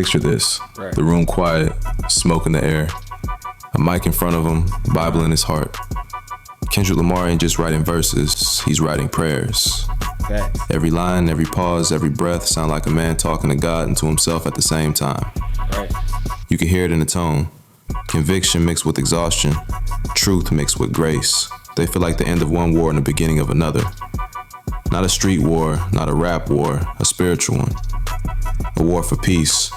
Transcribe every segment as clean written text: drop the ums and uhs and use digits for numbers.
Picture this, Right. the room quiet, smoke in the air, a mic in front of him, Bible in his heart. Kendrick Lamar ain't just writing verses, he's writing prayers. Facts. Every line, every pause, every breath sound like a man talking to God and to himself at the same time. Right. You can hear it in the tone. Conviction mixed with exhaustion, truth mixed with grace. They feel like the end of one war and the beginning of another. Not a street war, not a rap war, a spiritual one. A war for peace,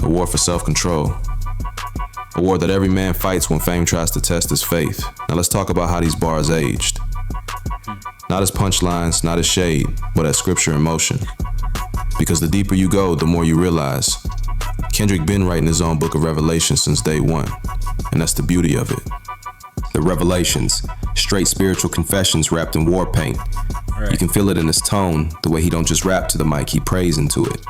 a war for self-control. A war that every man fights when fame tries to test his faith. Now let's talk about how these bars aged. Not as punchlines, not as shade, but as scripture in motion. Because the deeper you go, the more you realize Kendrick been writing his own book of Revelation since day one, and that's the beauty of it. The Revelations, straight spiritual confessions wrapped in war paint. Right. You can feel it in his tone, the way he don't just rap to the mic, he prays into it.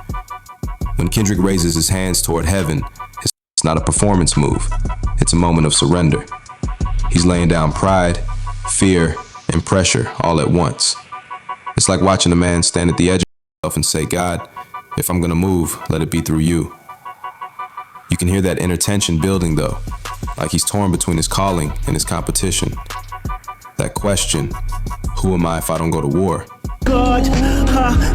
When Kendrick raises his hands toward heaven, it's not a performance move, it's a moment of surrender. He's laying down pride, fear, and pressure all at once. It's like watching a man stand at the edge of himself and say, God, if I'm gonna move, let it be through you. You can hear that inner tension building though, like he's torn between his calling and his competition. That question, who am I if I don't go to war? God,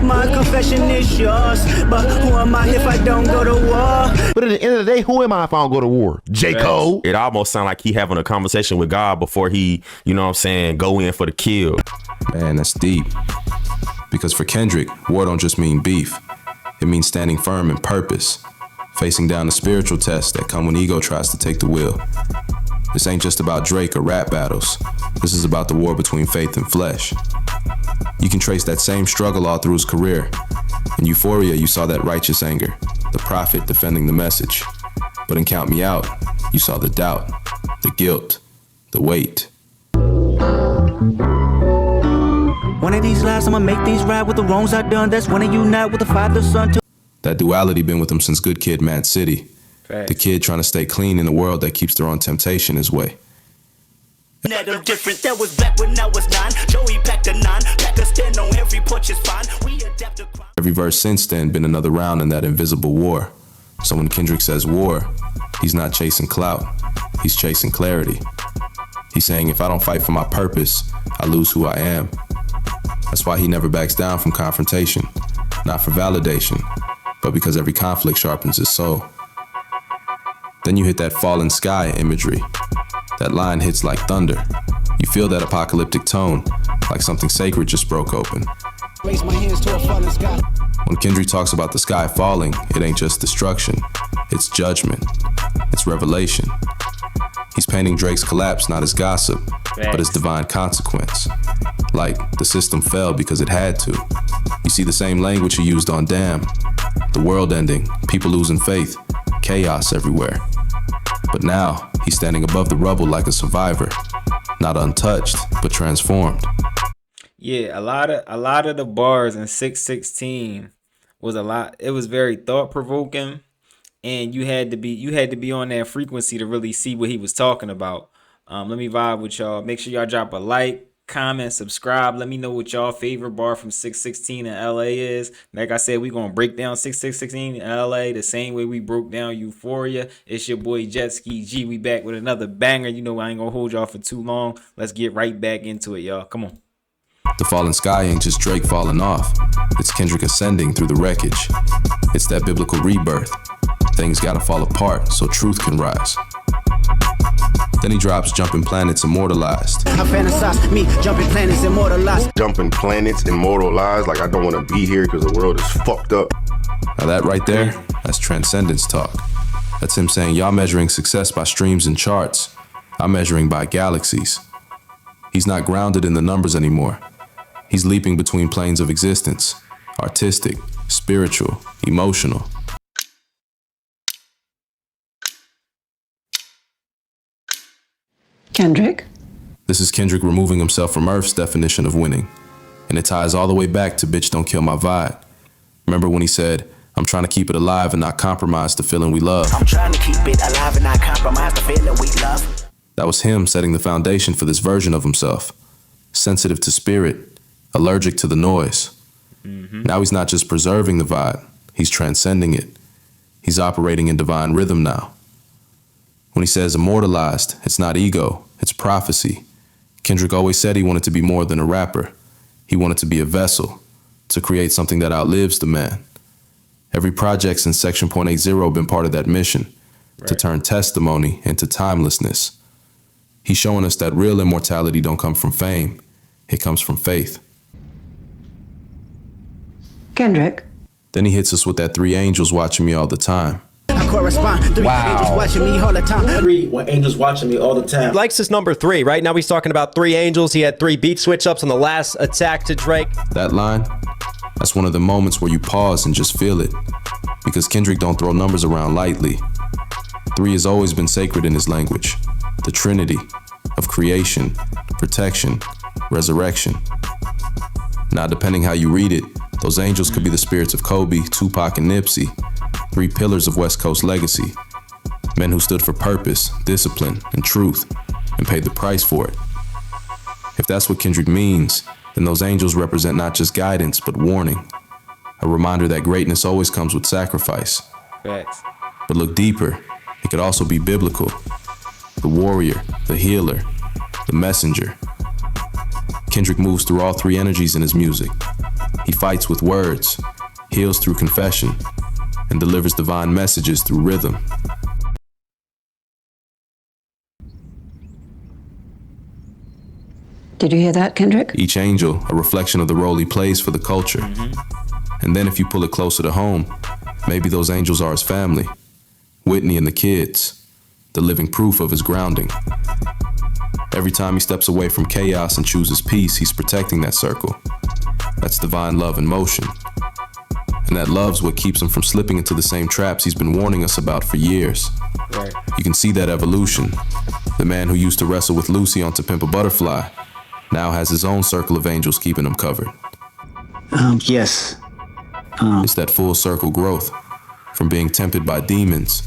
my confession is yours, but who am I if I don't go to war? But at the end of the day, who am I if I don't go to war? J. Cole? It almost sounds like he having a conversation with God before he, you know what I'm saying, go in for the kill. Man, that's deep. Because for Kendrick, war don't just mean beef. It means standing firm in purpose, facing down the spiritual tests that come when ego tries to take the wheel. This ain't just about Drake or rap battles. This is about the war between faith and flesh. You can trace that same struggle all through his career. In Euphoria, you saw that righteous anger, the prophet defending the message. But in Count Me Out, you saw the doubt, the guilt, the weight. One of these lives, I'ma make these right with the wrongs I done. That's when I unite with the Father, Son, to That duality been with him since Good Kid, Mad City. Facts. The kid trying to stay clean in a world that keeps throwing temptation his way. net of different. That was back when I was 9. Joey back to 9. Back to stand on every porch is fine. We adapt to crime. Every verse since then been another round in that invisible war. So when Kendrick says war, he's not chasing clout, he's chasing clarity. He's saying if I don't fight for my purpose, I lose who I am. That's why he never backs down from confrontation, not for validation, but because every conflict sharpens his soul. Then you hit that fallen sky imagery. That line hits like thunder. You feel that apocalyptic tone, like something sacred just broke open. Raise my hands to a fallen sky. When Kendrick talks about the sky falling, it ain't just destruction, it's judgment, it's revelation. He's painting Drake's collapse not as gossip, but as divine consequence. Like, the system fell because it had to. You see the same language he used on Damn. The world ending, people losing faith, chaos everywhere. But now, he's standing above the rubble like a survivor. Not untouched, but transformed. Yeah, a lot of the bars in 616 was a lot. It was very thought provoking, and you had to be on that frequency to really see what he was talking about. Let me vibe with y'all. Make sure y'all drop a like, comment, subscribe. Let me know what y'all favorite bar from 616 in LA is. Like I said, we gonna break down 616 in LA the same way we broke down Euphoria. It's your boy Jet Ski G. We back with another banger. You know I ain't gonna hold y'all for too long. Let's get right back into it, y'all. Come on. The fallen sky ain't just Drake falling off. It's Kendrick ascending through the wreckage. It's that biblical rebirth. Things gotta fall apart so truth can rise. Then he drops Jumping Planets Immortalized. I fantasize me jumping planets immortalized. Jumping planets, immortalized, like I don't want to be here because the world is fucked up. Now that right there, that's transcendence talk. That's him saying y'all measuring success by streams and charts. I'm measuring by galaxies. He's not grounded in the numbers anymore. He's leaping between planes of existence, artistic, spiritual, emotional. Kendrick? This is Kendrick removing himself from Earth's definition of winning. And it ties all the way back to Bitch Don't Kill My Vibe. Remember when he said, I'm trying to keep it alive and not compromise the feeling we love. I'm trying to keep it alive and not compromise the feeling we love. That was him setting the foundation for this version of himself. Sensitive to spirit, allergic to the noise. Now he's not just preserving the vibe, he's transcending it. He's operating in divine rhythm now. When he says immortalized, it's not ego, it's prophecy. Kendrick always said he wanted to be more than a rapper. He wanted to be a vessel, to create something that outlives the man. Every project since Section .80 been part of that mission, to turn testimony into timelessness. He's showing us that real immortality don't come from fame, it comes from faith. Kendrick. Then he hits us with that 3 angels watching me all the time. I correspond. 3 angels watching me all the time. 3 angels watching me all the time. Likes his number 3. Right now he's talking about 3 angels. He had 3 beat switch ups on the last attack to Drake. That line, that's one of the moments where you pause and just feel it. Because Kendrick don't throw numbers around lightly. 3 has always been sacred in his language. The Trinity of creation, protection, resurrection. Now, depending how you read it, those angels could be the spirits of Kobe, Tupac, and Nipsey, 3 pillars of West Coast legacy. Men who stood for purpose, discipline, and truth, and paid the price for it. If that's what Kendrick means, then those angels represent not just guidance, but warning. A reminder that greatness always comes with sacrifice. Facts. But look deeper, it could also be biblical. The warrior, the healer, the messenger. Kendrick moves through all 3 energies in his music. He fights with words, heals through confession, and delivers divine messages through rhythm. Did you hear that, Kendrick? Each angel, a reflection of the role he plays for the culture. And then if you pull it closer to home, maybe those angels are his family. Whitney and the kids, the living proof of his grounding. Every time he steps away from chaos and chooses peace, he's protecting that circle. That's divine love in motion. And that love's what keeps him from slipping into the same traps he's been warning us about for years. Right. You can see that evolution. The man who used to wrestle with Lucy on To Pimp a Butterfly now has his own circle of angels keeping him covered. Yes. It's that full circle growth, from being tempted by demons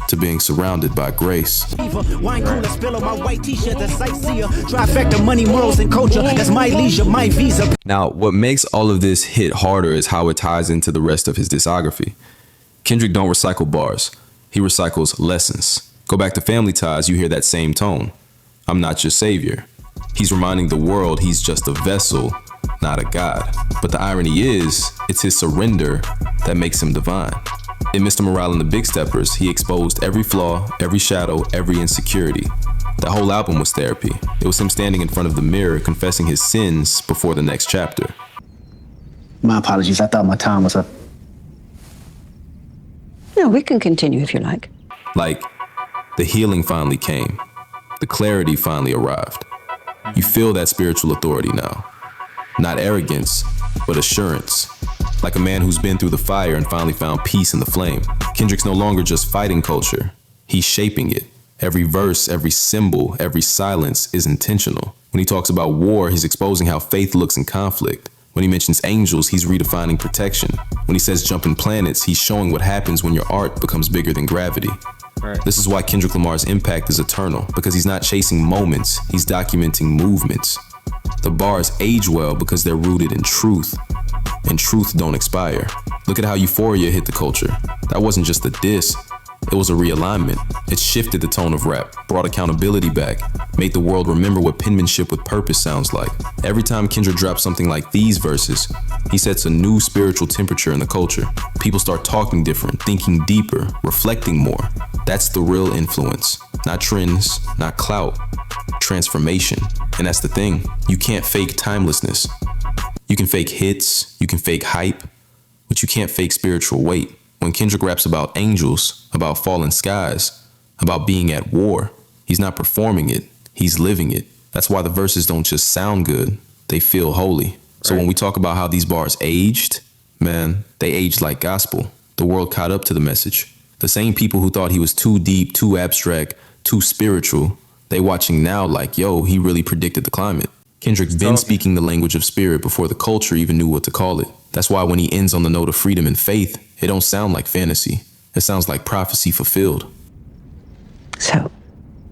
to being surrounded by grace. Wine cooler spill on my white t-shirt, the sightseer. Trifecta, money, morals, and culture. That's my leisure, my visa. Now, what makes all of this hit harder is how it ties into the rest of his discography. Kendrick don't recycle bars. He recycles lessons. Go back to Family Ties, you hear that same tone. I'm not your savior. He's reminding the world he's just a vessel, not a god. But the irony is, it's his surrender that makes him divine. In Mr. Morale and the Big Steppers, he exposed every flaw, every shadow, every insecurity. That whole album was therapy. It was him standing in front of the mirror, confessing his sins before the next chapter. My apologies. I thought my time was up. No, we can continue if you like. Like, the healing finally came. The clarity finally arrived. You feel that spiritual authority now. Not arrogance, but assurance. Like a man who's been through the fire and finally found peace in the flame. Kendrick's no longer just fighting culture. He's shaping it. Every verse, every symbol, every silence is intentional. When he talks about war, he's exposing how faith looks in conflict. When he mentions angels, he's redefining protection. When he says jumping planets, he's showing what happens when your art becomes bigger than gravity. Right. This is why Kendrick Lamar's impact is eternal, because he's not chasing moments, he's documenting movements. The bars age well because they're rooted in truth, and truth don't expire. Look at how Euphoria hit the culture. That wasn't just a diss, it was a realignment. It shifted the tone of rap, brought accountability back, made the world remember what penmanship with purpose sounds like. Every time Kendrick drops something like these verses, he sets a new spiritual temperature in the culture. People start talking different, thinking deeper, reflecting more. That's the real influence. Not trends, not clout, transformation. And that's the thing, you can't fake timelessness. You can fake hits, you can fake hype, but you can't fake spiritual weight. When Kendrick raps about angels, about fallen skies, about being at war, he's not performing it, he's living it. That's why the verses don't just sound good, they feel holy. So when we talk about how these bars aged, man, they aged like gospel. The world caught up to the message. The same people who thought he was too deep, too abstract, too spiritual, they watching now like, yo, he really predicted the climate. Kendrick been speaking the language of spirit before the culture even knew what to call it. That's why when he ends on the note of freedom and faith, it don't sound like fantasy. It sounds like prophecy fulfilled. So,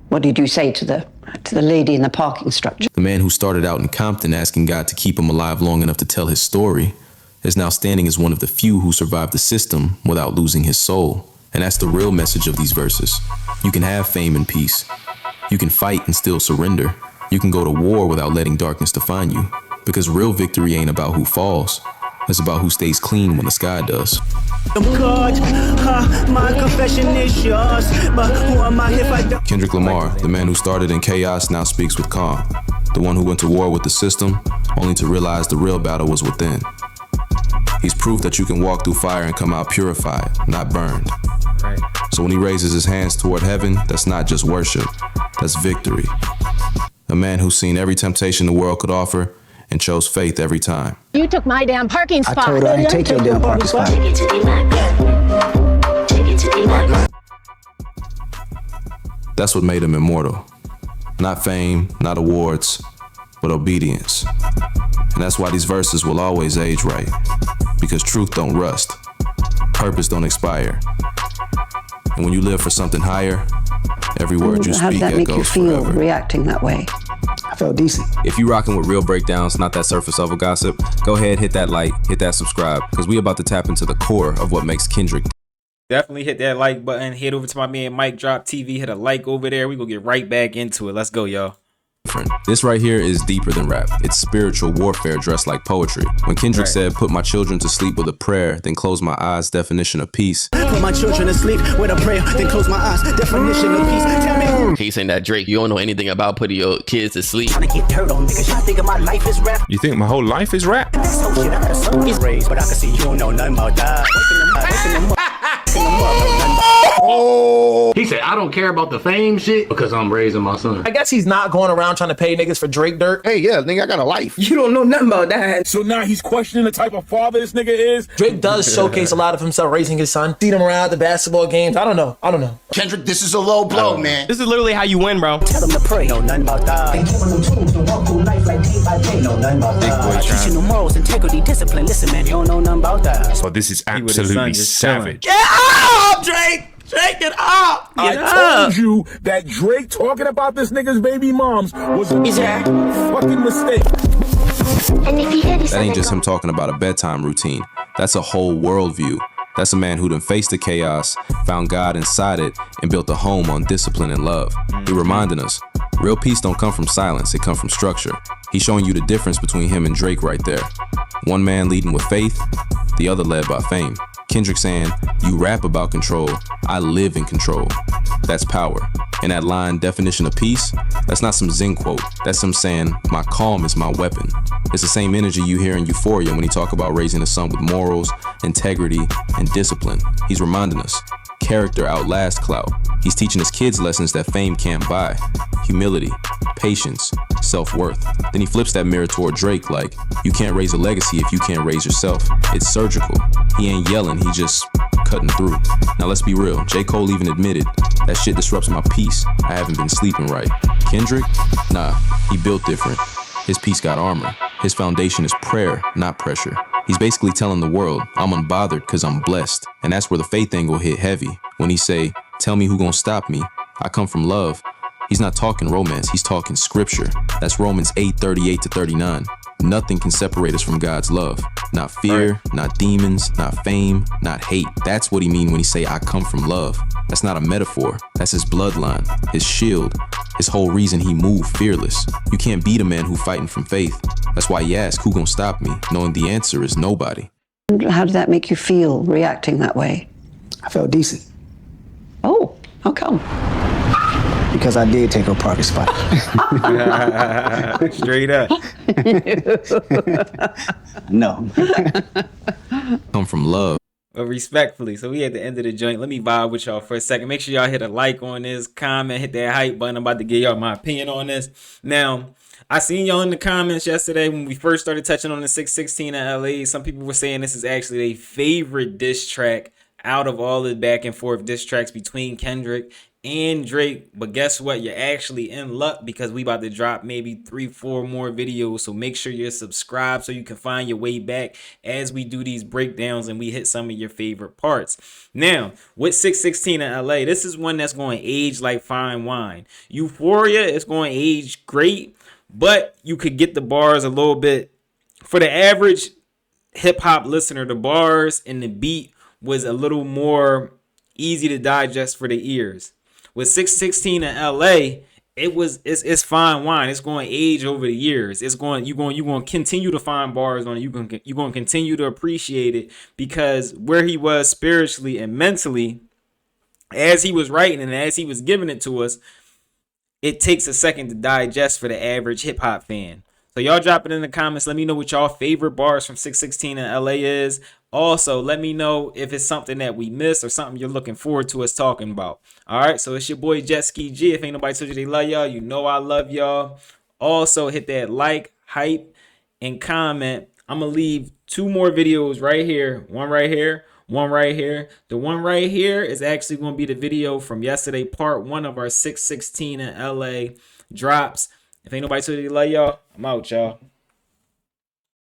what did you say to the lady in the parking structure? The man who started out in Compton asking God to keep him alive long enough to tell his story is now standing as one of the few who survived the system without losing his soul. And that's the real message of these verses. You can have fame and peace. You can fight and still surrender. You can go to war without letting darkness define you. Because real victory ain't about who falls. It's about who stays clean when the sky does. My confession is yours, but who am I if I don't? Kendrick Lamar, the man who started in chaos, now speaks with calm. The one who went to war with the system, only to realize the real battle was within. He's proof that you can walk through fire and come out purified, not burned. Right. So when he raises his hands toward heaven, that's not just worship, that's victory. A man who's seen every temptation the world could offer and chose faith every time. You took my damn parking spot. I told her I ain't take your damn parking spot. Take it to the max. Take it to the max. That's what made him immortal. Not fame, not awards, but obedience. And that's why these verses will always age right. Because truth don't rust. Purpose don't expire. And when you live for something higher, every word you How speak did that make you echoes feel forever. reacting that way? I felt decent. If you rocking with real breakdowns, not that surface level gossip, go ahead, hit that like, hit that subscribe, because we about to tap into the core of what makes Kendrick Definitely hit that like button. Head over to my man Mike Drop TV. Hit a like over there. We gonna get right back into it. Let's go, y'all. different. This right here is deeper than rap. It's spiritual warfare dressed like poetry. When Kendrick said, put my children to sleep with a prayer, then close my eyes, definition of peace. Put my children to sleep with a prayer, then close my eyes, definition of peace. Tell me. He's saying that Drake, you don't know anything about putting your kids to sleep. Trying to get dirt on niggas. Y'all think my life is rap. You think my whole life is rap? This whole shit I heard some is raised, but I can see you don't know nothing about that. He said, I don't care about the fame shit because I'm raising my son. I guess he's not going around trying to pay niggas for Drake dirt. Hey, yeah, nigga, I got a life. You don't know nothing about that. So now he's questioning the type of father this nigga is. Drake does showcase a lot of himself raising his son. See him around the basketball games. I don't know. Kendrick, this is a low blow, man. This is literally how you win, bro. Tell them to pray. Know nothing about that. They giving them tools to walk through life like day by day. Know nothing about that. Teaching them morals, integrity, discipline. Listen, man, you don't know nothing about that. So this is absolutely savage. Get up, Drake! Drake, get up! I told you that Drake talking about this nigga's baby moms was a fucking mistake. That ain't just him talking about a bedtime routine. That's a whole worldview. That's a man who done faced the chaos, found God inside it, and built a home on discipline and love. He reminding us, real peace don't come from silence, it come from structure. He's showing you the difference between him and Drake right there. One man leading with faith, the other led by fame. Kendrick saying, you rap about control, I live in control. That's power. And that line, definition of peace, that's not some Zen quote. That's him saying, my calm is my weapon. It's the same energy you hear in Euphoria when he talk about raising a son with morals, integrity, and discipline. He's reminding us, character outlasts clout. He's teaching his kids lessons that fame can't buy. Humility, patience, self-worth. Then he flips that mirror toward Drake like, you can't raise a legacy if you can't raise yourself. It's surgical. He ain't yelling, he just cutting through. Now let's be real, J. Cole even admitted, that shit disrupts my peace. I haven't been sleeping right. Kendrick? Nah, he built different. His peace got armor. His foundation is prayer, not pressure. He's basically telling the world, I'm unbothered because I'm blessed. And that's where the faith angle hit heavy. When he say, tell me who gonna stop me. I come from love. He's not talking romance, he's talking scripture. That's Romans 8:38-39. Nothing can separate us from God's love. Not fear, not demons, not fame, not hate. That's what he mean when he say, I come from love. That's not a metaphor. That's his bloodline, his shield, his whole reason he moved fearless. You can't beat a man who fighting from faith. That's why you ask, who gonna stop me? Knowing the answer is nobody. How did that make you feel reacting that way? I felt decent. Oh, how come? Because I did take her parking spot. Straight up. No. Come from love. But respectfully, so we at the end of the joint. Let me vibe with y'all for a second. Make sure y'all hit a like on this, comment, hit that hype button. I'm about to give y'all my opinion on this. Now, I seen y'all in the comments yesterday when we first started touching on the 616 in LA. Some people were saying this is actually their favorite diss track out of all the back and forth diss tracks between Kendrick and Drake. But guess what? You're actually in luck because we about to drop maybe 3-4 more videos. So make sure you're subscribed so you can find your way back as we do these breakdowns and we hit some of your favorite parts. Now, with 616 in LA, this is one that's going to age like fine wine. Euphoria is going to age great, but you could get the bars a little bit. For the average hip hop listener, the bars and the beat was a little more easy to digest for the ears. With 616 in LA, it's fine wine. It's going to age over the years. You're going to continue to find bars on it. You're going to continue to appreciate it, because where he was spiritually and mentally as he was writing and as he was giving it to us, it takes a second to digest for the average hip hop fan. So y'all drop it in the comments. Let me know what y'all favorite bars from 616 in LA is. Also, let me know if it's something that we missed or something you're looking forward to us talking about. All right, so it's your boy Jet Ski G. If ain't nobody told you they love y'all, you know I love y'all. Also, hit that like, hype, and comment. I'm going to leave 2 more videos right here. One right here. One right here. The one right here is actually going to be the video from yesterday, part 1 of our 616 in LA drops. If ain't nobody told you they love y'all, I'm out, y'all.